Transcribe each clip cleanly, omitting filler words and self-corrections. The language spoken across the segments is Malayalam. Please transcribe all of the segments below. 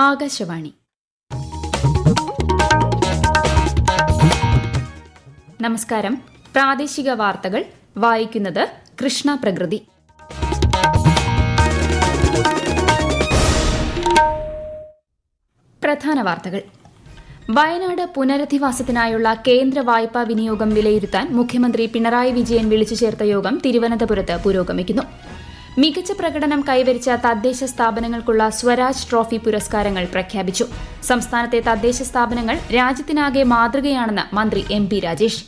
ആകാശവാണി. നമസ്കാരം. പ്രാദേശിക വാർത്തകൾ വായിക്കുന്നത് കൃഷ്ണ പ്രകൃതി. പ്രധാന വാർത്തകൾ. വയനാട് പുനരധിവാസത്തിനായുള്ള കേന്ദ്ര വായ്പാ വിനിയോഗം വിലയിരുത്താൻ മുഖ്യമന്ത്രി പിണറായി വിജയൻ വിളിച്ചു ചേർത്ത യോഗം തിരുവനന്തപുരത്ത് പുരോഗമിക്കുന്നു. മികച്ച പ്രകടനം കൈവരിച്ച തദ്ദേശ സ്ഥാപനങ്ങൾക്കുള്ള സ്വരാജ് ട്രോഫി പുരസ്കാരങ്ങൾ പ്രഖ്യാപിച്ചു. സംസ്ഥാനത്തെ തദ്ദേശ സ്ഥാപനങ്ങൾ രാജ്യത്തിനാകെ മാതൃകയാണെന്ന് മന്ത്രി എം പി രാജേഷ്.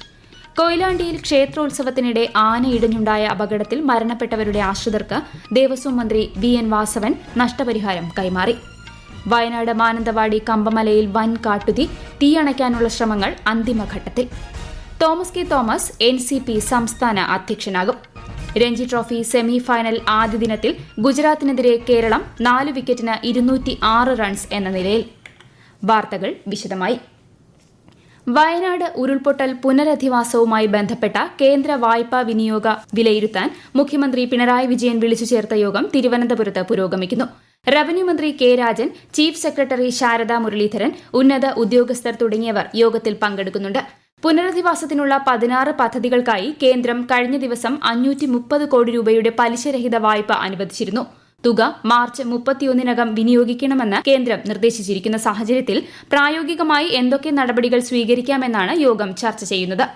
കൊയിലാണ്ടിയിൽ ക്ഷേത്രോത്സവത്തിനിടെ ആന ഇടിഞ്ഞുണ്ടായ അപകടത്തിൽ മരണപ്പെട്ടവരുടെ ആശ്രിതർക്ക് ദേവസ്വം മന്ത്രി വി എൻ വാസവൻ നഷ്ടപരിഹാരം കൈമാറി. വയനാട് മാനന്തവാടി കമ്പമലയിൽ വൻ കാട്ടുതീ, തീയണയ്ക്കാനുള്ള ശ്രമങ്ങൾ അന്തിമഘട്ടത്തിൽ. തോമസ് കെ തോമസ് NCP സംസ്ഥാന അധ്യക്ഷനാകും. രഞ്ജി ട്രോഫി സെമി ഫൈനൽ ആദ്യ ദിനത്തിൽ ഗുജറാത്തിനെതിരെ കേരളം 4 വിക്കറ്റിന് 206 റൺസ് എന്ന നിലയിൽ. വാർത്തകൾ വിശദമായി. വയനാട് ഉരുൾപൊട്ടൽ പുനരധിവാസവുമായി ബന്ധപ്പെട്ട കേന്ദ്ര വായ്പാ വിനിയോഗ വിലയിരുത്താൻ മുഖ്യമന്ത്രി പിണറായി വിജയൻ വിളിച്ചു ചേർത്ത യോഗം തിരുവനന്തപുരത്ത് പുരോഗമിക്കുന്നു. റവന്യൂ മന്ത്രി K Rajan, chief secretary Sarada Muraleedharan, ഉന്നത ഉദ്യോഗസ്ഥർ തുടങ്ങിയവർ യോഗത്തിൽ പങ്കെടുക്കുന്നുണ്ട്. പുനരധിവാസത്തിനുള്ള 16 പദ്ധതികൾക്കായി കേന്ദ്രം കഴിഞ്ഞ ദിവസം 530 കോടി രൂപയുടെ പലിശരഹിത വായ്പ അനുവദിച്ചിരുന്നു. തുക മാർച്ച് 31-നകം വിനിയോഗിക്കണമെന്ന് കേന്ദ്രം നിർദ്ദേശിച്ചിരിക്കുന്ന സാഹചര്യത്തിൽ പ്രായോഗികമായി എന്തൊക്കെ നടപടികൾ സ്വീകരിക്കാമെന്നാണ് യോഗം ചർച്ച ചെയ്യുന്നത്.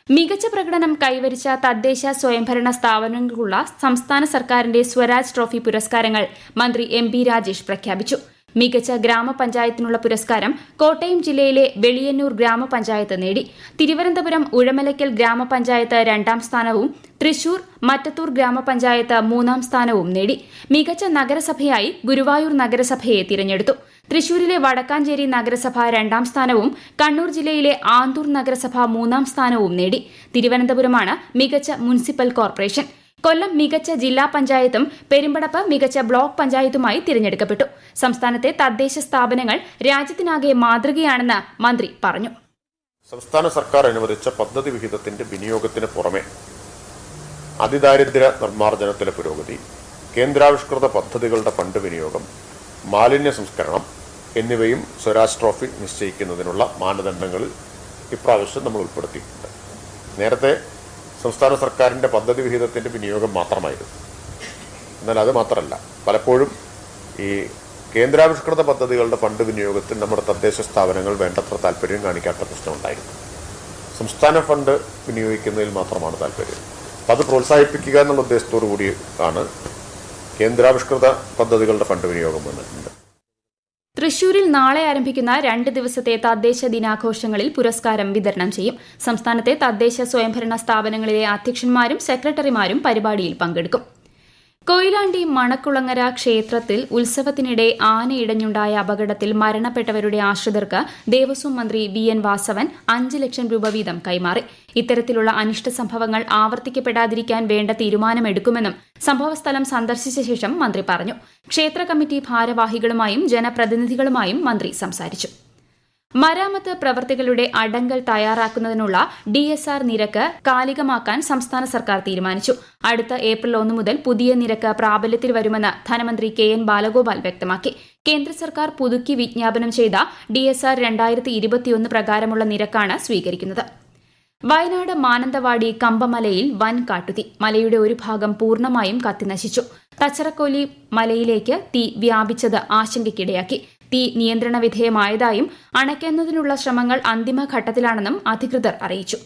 മികച്ച പ്രകടനം കൈവരിച്ച തദ്ദേശ സ്വയംഭരണ സ്ഥാപനങ്ങൾക്കുള്ള സംസ്ഥാന സർക്കാരിന്റെ സ്വരാജ് ട്രോഫി പുരസ്കാരങ്ങൾ മന്ത്രി എം പി രാജേഷ് പ്രഖ്യാപിച്ചു. മികച്ച ഗ്രാമപഞ്ചായത്തിനുള്ള പുരസ്കാരം കോട്ടയം ജില്ലയിലെ വെളിയന്നൂർ ഗ്രാമപഞ്ചായത്ത് നേടി. തിരുവനന്തപുരം ഉഴമലയ്ക്കൽ ഗ്രാമപഞ്ചായത്ത് 2ാം സ്ഥാനവും തൃശൂർ മറ്റത്തൂർ ഗ്രാമപഞ്ചായത്ത് 3ാം സ്ഥാനവും നേടി. മികച്ച നഗരസഭയായി ഗുരുവായൂർ നഗരസഭയെ തിരഞ്ഞെടുത്തു. തൃശൂരിലെ വടക്കാഞ്ചേരി നഗരസഭ 2ാം സ്ഥാനവും കണ്ണൂർ ജില്ലയിലെ ആന്തൂർ നഗരസഭ 3ാം സ്ഥാനവും നേടി. തിരുവനന്തപുരമാണ് മികച്ച മുനിസിപ്പൽ കോർപ്പറേഷൻ. കൊല്ലം മികച്ച ജില്ലാ പഞ്ചായത്തും പെരുമ്പടപ്പ് മികച്ച ബ്ലോക്ക് പഞ്ചായത്തുമായി തിരഞ്ഞെടുക്കപ്പെട്ടു. സംസ്ഥാനത്തെ തദ്ദേശ സ്ഥാപനങ്ങൾ രാജ്യത്തിനാകെ മാതൃകയാണെന്ന് മന്ത്രി പറഞ്ഞു. സംസ്ഥാന സർക്കാർ അനുവദിച്ച പദ്ധതി വിഹിതത്തിന്റെ വിനിയോഗത്തിന് പുറമെ അതിദാരിദ്ര്യ നിർമ്മാർജ്ജനത്തിലെ പുരോഗതി, കേന്ദ്രാവിഷ്കൃത പദ്ധതികളുടെ ഫണ്ട് വിനിയോഗം, മാലിന്യ സംസ്കരണം എന്നിവയും സ്വരാജ് ട്രോഫി നിശ്ചയിക്കുന്നതിനുള്ള മാനദണ്ഡങ്ങളിൽ ഇപ്രാവശ്യം നമ്മൾ ഉൾപ്പെടുത്തിയിട്ടുണ്ട്. നേരത്തെ സംസ്ഥാന സർക്കാരിൻ്റെ പദ്ധതി വിഹിതത്തിൻ്റെ വിനിയോഗം മാത്രമായിരുന്നു. എന്നാൽ അത് മാത്രമല്ല, പലപ്പോഴും ഈ കേന്ദ്രാവിഷ്കൃത പദ്ധതികളുടെ ഫണ്ട് വിനിയോഗത്തിൽ നമ്മുടെ തദ്ദേശ സ്ഥാപനങ്ങൾ വേണ്ടത്ര താല്പര്യം കാണിക്കാത്ത പ്രശ്നമുണ്ടായിരുന്നു. സംസ്ഥാന ഫണ്ട് വിനിയോഗിക്കുന്നതിൽ മാത്രമാണ് താല്പര്യം. അത് പ്രോത്സാഹിപ്പിക്കുക എന്നുള്ള ഉദ്ദേശത്തോടു കൂടി ആണ് കേന്ദ്രാവിഷ്കൃത പദ്ധതികളുടെ ഫണ്ട് വിനിയോഗം വന്നിട്ടുണ്ട്. തൃശൂരിൽ നാളെ ആരംഭിക്കുന്ന 2 ദിവസത്തെ തദ്ദേശ ദിനാഘോഷങ്ങളിൽ പുരസ്കാരം വിതരണം ചെയ്യും. സംസ്ഥാനത്തെ തദ്ദേശ സ്വയംഭരണ സ്ഥാപനങ്ങളിലെ അധ്യക്ഷന്മാരും സെക്രട്ടറിമാരും പരിപാടിയിൽ പങ്കെടുക്കും. കൊയിലാണ്ടി മണക്കുളങ്ങര ക്ഷേത്രത്തിൽ ഉത്സവത്തിനിടെ ആന ഇടഞ്ഞുണ്ടായ അപകടത്തിൽ മരണപ്പെട്ടവരുടെ ആശ്രിതർക്ക് ദേവസ്വം മന്ത്രി വി എൻ വാസവൻ 5 ലക്ഷം രൂപ വീതം കൈമാറി. ഇത്തരത്തിലുള്ള അനിഷ്ട സംഭവങ്ങൾ ആവർത്തിക്കപ്പെടാതിരിക്കാൻ വേണ്ട തീരുമാനമെടുക്കുമെന്നും സംഭവസ്ഥലം സന്ദർശിച്ച ശേഷം മന്ത്രി പറഞ്ഞു. ക്ഷേത്ര കമ്മിറ്റി ഭാരവാഹികളുമായും ജനപ്രതിനിധികളുമായും മന്ത്രി സംസാരിച്ചു. മരാമത്ത് പ്രവൃത്തികളുടെ അടങ്കൽ തയ്യാറാക്കുന്നതിനുള്ള DSR നിരക്ക് കാലികമാക്കാൻ സംസ്ഥാന സർക്കാർ തീരുമാനിച്ചു. അടുത്ത ഏപ്രിൽ 1 മുതൽ പുതിയ നിരക്ക് പ്രാബല്യത്തിൽ വരുമെന്ന് ധനമന്ത്രി KN ബാലഗോപാൽ വ്യക്തമാക്കി. കേന്ദ്ര സർക്കാർ പുതുക്കി വിജ്ഞാപനം ചെയ്ത DSR 2021 പ്രകാരമുള്ള നിരക്കാണ് സ്വീകരിക്കുന്നത്. വയനാട് മാനന്തവാടി കമ്പമലയിൽ വൻ കാട്ടുതീ. മലയുടെ ഒരു ഭാഗം പൂർണ്ണമായും കത്തിനശിച്ചു. തച്ചറക്കോലി മലയിലേക്ക് തീ വ്യാപിച്ചത് ആശങ്കയ്ക്കിടയാക്കി. തീ നിയന്ത്രണ വിധേയമായതായും അണയ്ക്കുന്നതിനുള്ള ശ്രമങ്ങൾ അന്തിമഘട്ടത്തിലാണെന്നും അധികൃതർ അറിയിച്ചു.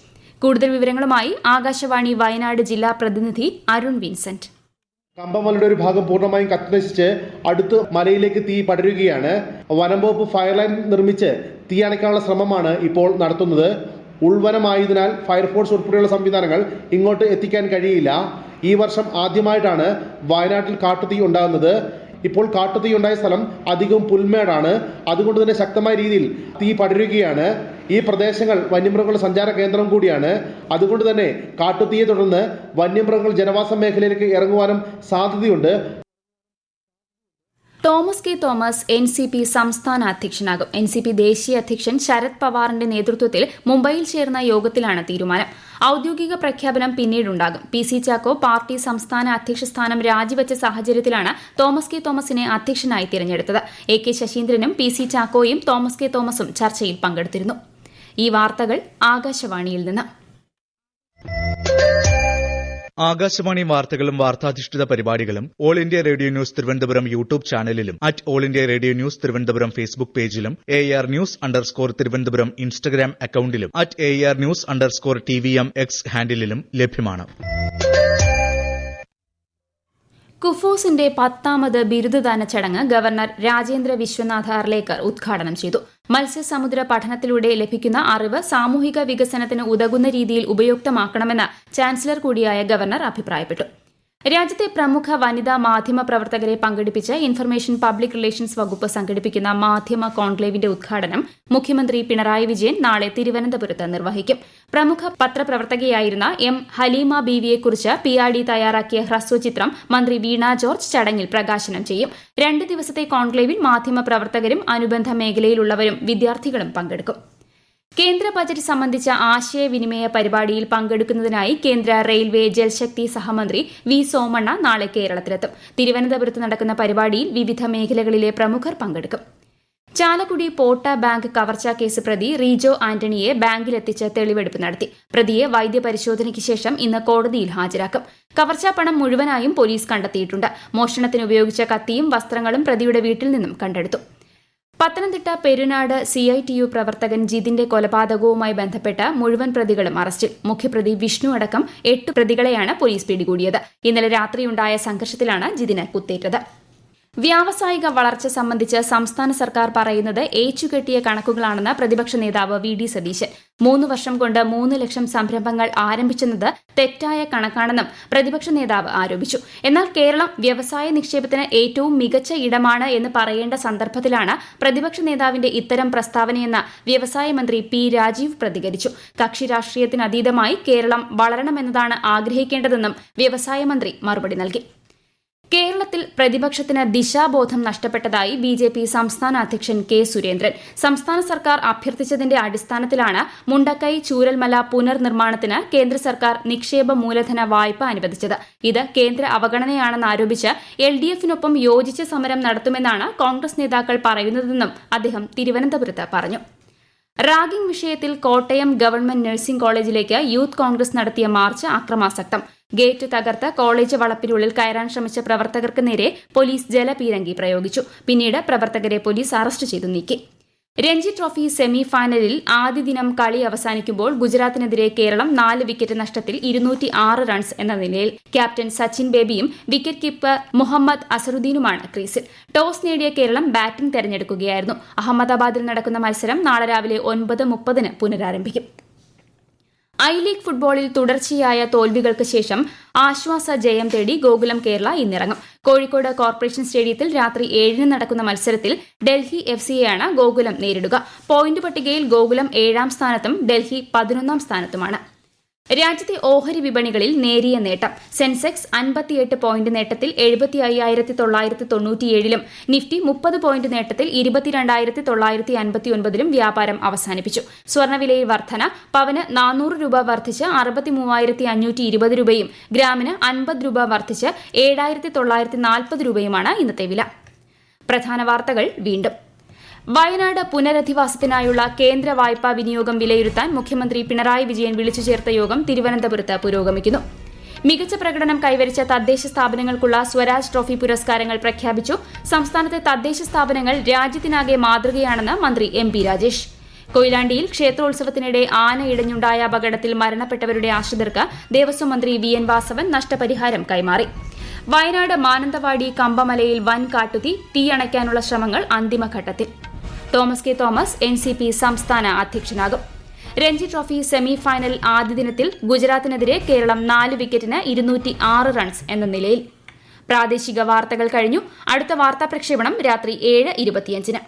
കൂടുതൽ വിവരങ്ങളുമായി ആകാശവാണി വയനാട് ജില്ലാ പ്രതിനിധി അരുൺ വിൻസെന്റ്. കമ്പമലയുടെ ഒരു ഭാഗം പൂർണ്ണമായും കത്തിനശിച്ച് അടുത്ത് മലയിലേക്ക് തീ പടരുകയാണ്. വനംവകുപ്പ് ഫയർലൈൻ നിർമ്മിച്ച് തീ അണയ്ക്കാനുള്ള ശ്രമമാണ് ഇപ്പോൾ നടത്തുന്നത്. ഉൾവനമായതിനാൽ ഫയർഫോഴ്സ് ഉൾപ്പെടെയുള്ള സംവിധാനങ്ങൾ ഇങ്ങോട്ട് എത്തിക്കാൻ കഴിയില്ല. ഈ വർഷം ആദ്യമായിട്ടാണ് വയനാട്ടിൽ കാട്ടുതീ ഉണ്ടാകുന്നത്. ഇപ്പോൾ കാട്ടുതീ ഉണ്ടായ സ്ഥലം അധികവും പുൽമേടാണ്. അതുകൊണ്ട് തന്നെ ശക്തമായ രീതിയിൽ തീ പടരുകയാണ്. ഈ പ്രദേശങ്ങൾ വന്യമൃഗങ്ങളുടെ സഞ്ചാര കേന്ദ്രം കൂടിയാണ്. അതുകൊണ്ട് തന്നെ കാട്ടുതീയെ തുടർന്ന് വന്യമൃഗങ്ങൾ ജനവാസ മേഖലയിലേക്ക് ഇറങ്ങുവാനും സാധ്യതയുണ്ട്. തോമസ് കെ തോമസ് NCP സംസ്ഥാന അധ്യക്ഷനാകും. NCP ദേശീയ അധ്യക്ഷൻ ശരത് പവാറിന്റെ നേതൃത്വത്തിൽ മുംബൈയിൽ ചേർന്ന യോഗത്തിലാണ് തീരുമാനം. ഔദ്യോഗിക പ്രഖ്യാപനം പിന്നീടുണ്ടാകും. പി സി ചാക്കോ പാർട്ടി സംസ്ഥാന അധ്യക്ഷ സ്ഥാനം രാജിവെച്ച സാഹചര്യത്തിലാണ് തോമസ് കെ തോമസിനെ അധ്യക്ഷനായി തിരഞ്ഞെടുത്തത്. എ കെ ശശീന്ദ്രനും പി സി ചാക്കോയും തോമസ് കെ തോമസും ചർച്ചയിൽ പങ്കെടുത്തിരുന്നു. ഈ വാർത്തകൾ ആകാശവാണിയിൽ നിന്ന്. ആകാശവാണി വാർത്തകളും വാർത്താധിഷ്ഠിത പരിപാടികളും all India radio news Thiruvananthapuram YouTube ചാനലിലും @all India radio news Thiruvananthapuram Facebook പേജിലും AR News_ തിരുവനന്തപുരം ഇൻസ്റ്റഗ്രാം അക്കൌണ്ടിലും @AR News_TVM X ഹാൻഡിലും ലഭ്യമാണ്. കുഫോസിന്റെ 10ാമത് ബിരുദദാന ചടങ്ങ് ഗവർണർ രാജേന്ദ്ര വിശ്വനാഥ് അർലേക്കർ ഉദ്ഘാടനം ചെയ്തു. മത്സ്യസമുദ്ര പഠനത്തിലൂടെ ലഭിക്കുന്ന അറിവ് സാമൂഹിക വികസനത്തിന് ഉതകുന്ന രീതിയിൽ ഉപയുക്തമാക്കണമെന്ന് ചാൻസലർ കൂടിയായ ഗവർണർ അഭിപ്രായപ്പെട്ടു. രാജ്യത്തെ പ്രമുഖ വനിതാ മാധ്യമ പ്രവർത്തകരെ പങ്കെടുപ്പിച്ച് ഇൻഫർമേഷൻ പബ്ലിക് റിലേഷൻസ് വകുപ്പ് സംഘടിപ്പിക്കുന്ന മാധ്യമ കോൺക്ലേവിന്റെ ഉദ്ഘാടനം മുഖ്യമന്ത്രി പിണറായി വിജയൻ നാളെ തിരുവനന്തപുരത്ത് നിർവഹിക്കും. പ്രമുഖ പത്രപ്രവർത്തകയായിരുന്ന M. ഹലീമ ബീവിയെക്കുറിച്ച് PRD തയ്യാറാക്കിയ ഹ്രസ്വചിത്രം മന്ത്രി വീണ ജോർജ് ചടങ്ങിൽ പ്രകാശനം ചെയ്യും. 2 ദിവസത്തെ കോൺക്ലേവിൽ മാധ്യമ പ്രവർത്തകരും അനുബന്ധ മേഖലയിലുള്ളവരും വിദ്യാർത്ഥികളും പങ്കെടുക്കും. കേന്ദ്ര ബജറ്റ് സംബന്ധിച്ച ആശയവിനിമയ പരിപാടിയിൽ പങ്കെടുക്കുന്നതിനായി കേന്ദ്ര റെയിൽവേ ജൽശക്തി സഹമന്ത്രി V. സോമണ്ണ നാളെ കേരളത്തിലെത്തും. തിരുവനന്തപുരത്ത് നടക്കുന്ന പരിപാടിയിൽ വിവിധ മേഖലകളിലെ പ്രമുഖർ പങ്കെടുക്കും. ചാലക്കുടി പോട്ട ബാങ്ക് കവർച്ചാ കേസ് പ്രതി റീജോ ആന്റണിയെ ബാങ്കിലെത്തിച്ച് തെളിവെടുപ്പ് നടത്തി. പ്രതിയെ വൈദ്യപരിശോധനയ്ക്ക് ശേഷം ഇന്ന് കോടതിയിൽ ഹാജരാക്കും. കവർച്ചാ പണം മുഴുവനായും പോലീസ് കണ്ടെത്തിയിട്ടുണ്ട്. മോഷണത്തിന് ഉപയോഗിച്ച കത്തിയും വസ്ത്രങ്ങളും പ്രതിയുടെ വീട്ടിൽ നിന്നും കണ്ടെടുത്തു. പത്തനംതിട്ട പെരുനാട് CITU പ്രവർത്തകൻ ജിതിന്റെ കൊലപാതകവുമായി ബന്ധപ്പെട്ട മുഴുവൻ പ്രതികളും അറസ്റ്റിൽ. മുഖ്യപ്രതി വിഷ്ണു അടക്കം 8 പ്രതികളെയാണ് പോലീസ് പിടികൂടിയത്. ഇന്നലെ രാത്രിയുണ്ടായ സംഘർഷത്തിലാണ് ജിതിന് കുത്തേറ്റത്. വ്യാവസായിക വളർച്ച സംബന്ധിച്ച് സംസ്ഥാന സർക്കാർ പറയുന്നത് ഏച്ചുകെട്ടിയ കണക്കുകളാണെന്ന് പ്രതിപക്ഷ നേതാവ് VD സതീശൻ. 3 വർഷം കൊണ്ട് 3 ലക്ഷം സംരംഭങ്ങൾ ആരംഭിച്ചെന്നത് തെറ്റായ കണക്കാണെന്നും പ്രതിപക്ഷ നേതാവ് ആരോപിച്ചു. എന്നാൽ കേരളം വ്യവസായ നിക്ഷേപത്തിന് ഏറ്റവും മികച്ച ഇടമാണ് എന്ന് പറയേണ്ട സന്ദർഭത്തിലാണ് പ്രതിപക്ഷ നേതാവിന്റെ ഇത്തരം പ്രസ്താവനയെന്ന് വ്യവസായ മന്ത്രി P. രാജീവ് പ്രതികരിച്ചു. കക്ഷി രാഷ്ട്രീയത്തിനതീതമായി കേരളം വളരണമെന്നതാണ് ആഗ്രഹിക്കേണ്ടതെന്നും വ്യവസായ മന്ത്രി മറുപടി നൽകി. കേരളത്തിൽ പ്രതിപക്ഷത്തിന് ദിശാബോധം നഷ്ടപ്പെട്ടതായി BJP സംസ്ഥാന അധ്യക്ഷൻ K. സുരേന്ദ്രൻ. സംസ്ഥാന സർക്കാർ അഭ്യർത്ഥിച്ചതിന്റെ അടിസ്ഥാനത്തിലാണ് മുണ്ടക്കൈ ചൂരൽമല പുനർനിർമ്മാണത്തിന് കേന്ദ്ര സർക്കാർ നിക്ഷേപ മൂലധന വായ്പ അനുവദിച്ചത്. ഇത് കേന്ദ്ര അവഗണനയാണെന്നാരോപിച്ച് LDF-നൊപ്പം യോജിച്ച് സമരം നടത്തുമെന്നാണ് കോൺഗ്രസ് നേതാക്കൾ പറയുന്നതെന്നും അദ്ദേഹം തിരുവനന്തപുരത്ത് പറഞ്ഞു. റാഗിംഗ് വിഷയത്തിൽ കോട്ടയം ഗവൺമെന്റ് നഴ്സിംഗ് കോളേജിലേക്ക് യൂത്ത് കോൺഗ്രസ് നടത്തിയ മാർച്ച് അക്രമാസക്തം. ഗേറ്റ് തകർത്ത് കോളേജ് വളപ്പിനുള്ളിൽ കയറാൻ ശ്രമിച്ച പ്രവർത്തകർക്ക് നേരെ പോലീസ് ജലപീരങ്കി പ്രയോഗിച്ചു. പിന്നീട് പ്രവർത്തകരെ പോലീസ് അറസ്റ്റ് ചെയ്തു നീക്കി. രഞ്ജി ട്രോഫി സെമി ഫൈനലിൽ ആദ്യ ദിനം കളി അവസാനിക്കുമ്പോൾ ഗുജറാത്തിനെതിരെ കേരളം 4 വിക്കറ്റ് നഷ്ടത്തിൽ 206 റൺസ് എന്ന നിലയിൽ. ക്യാപ്റ്റൻ സച്ചിൻ ബേബിയും വിക്കറ്റ് കീപ്പർ മുഹമ്മദ് അസറുദ്ദീനുമാണ് ക്രീസിൽ. ടോസ് നേടിയ കേരളം ബാറ്റിംഗ് തെരഞ്ഞെടുക്കുകയായിരുന്നു. അഹമ്മദാബാദിൽ നടക്കുന്ന മത്സരം നാളെ രാവിലെ 9:30 പുനരാരംഭിക്കും. ഐ-ലീഗ് ഫുട്ബോളിൽ തുടർച്ചയായ തോൽവികൾക്ക് ശേഷം ആശ്വാസ ജയം തേടി ഗോകുലം കേരള ഇന്നിറങ്ങും. കോഴിക്കോട് കോർപ്പറേഷൻ സ്റ്റേഡിയത്തിൽ രാത്രി 7-ന് നടക്കുന്ന മത്സരത്തിൽ ഡൽഹി FCയെയാണ് ഗോകുലം നേരിടുക. പോയിന്റ് പട്ടികയിൽ ഗോകുലം 7ാം സ്ഥാനത്തും ഡൽഹി 11ാം സ്ഥാനത്തുമാണ്. രാജ്യത്തെ ഓഹരി വിപണികളിൽ നേരിയ നേട്ടം. സെൻസെക്സ് 58 പോയിന്റ് നേട്ടത്തിൽ 75,997-ലും നിഫ്റ്റി 30 പോയിന്റ് നേട്ടത്തിൽ 22,959-ലും വ്യാപാരം അവസാനിപ്പിച്ചു. സ്വർണ്ണവിലയിൽ വർധന. പവന് 400 രൂപ വർദ്ധിച്ച് 63,520 രൂപയും ഗ്രാമിന് 50 രൂപ വർദ്ധിച്ച് 7,940 രൂപയുമാണ് ഇന്നത്തെ വില. പ്രധാന വാർത്തകൾ വീണ്ടും. വയനാട് പുനരധിവാസത്തിനായുള്ള കേന്ദ്ര വായ്പാ വിനിയോഗം വിലയിരുത്താൻ മുഖ്യമന്ത്രി പിണറായി വിജയൻ വിളിച്ചു ചേർത്ത യോഗം തിരുവനന്തപുരത്ത് പുരോഗമിക്കുന്നു. മികച്ച പ്രകടനം കൈവരിച്ച തദ്ദേശ സ്ഥാപനങ്ങൾക്കുള്ള സ്വരാജ് ട്രോഫി പുരസ്കാരങ്ങൾ പ്രഖ്യാപിച്ചു. സംസ്ഥാനത്തെ തദ്ദേശ സ്ഥാപനങ്ങൾ രാജ്യത്തിനാകെ മാതൃകയാണെന്ന് മന്ത്രി MP രാജേഷ്. കൊയിലാണ്ടിയിൽ ക്ഷേത്രോത്സവത്തിനിടെ ആന ഇടഞ്ഞുണ്ടായ അപകടത്തിൽ മരണപ്പെട്ടവരുടെ ആശ്രിതർക്ക് ദേവസ്വം മന്ത്രി VN വാസവൻ നഷ്ടപരിഹാരം കൈമാറി. വയനാട് മാനന്തവാടി കമ്പമലയിൽ വൻ കാട്ടുതീ. തീയണയ്ക്കാനുള്ള ശ്രമങ്ങൾ അന്തിമഘട്ടത്തിൽ. തോമസ് കെ തോമസ് NCP സംസ്ഥാന അധ്യക്ഷനാകും. രഞ്ജി ട്രോഫി സെമി ഫൈനൽ ആദ്യ ദിനത്തിൽ ഗുജറാത്തിനെതിരെ കേരളം 4 വിക്കറ്റിന് 206 റൺസ് എന്ന നിലയിൽ. പ്രാദേശിക വാർത്തകൾ കഴിഞ്ഞു. അടുത്ത വാർത്താ പ്രക്ഷേപണം രാത്രി 7:25-ന്.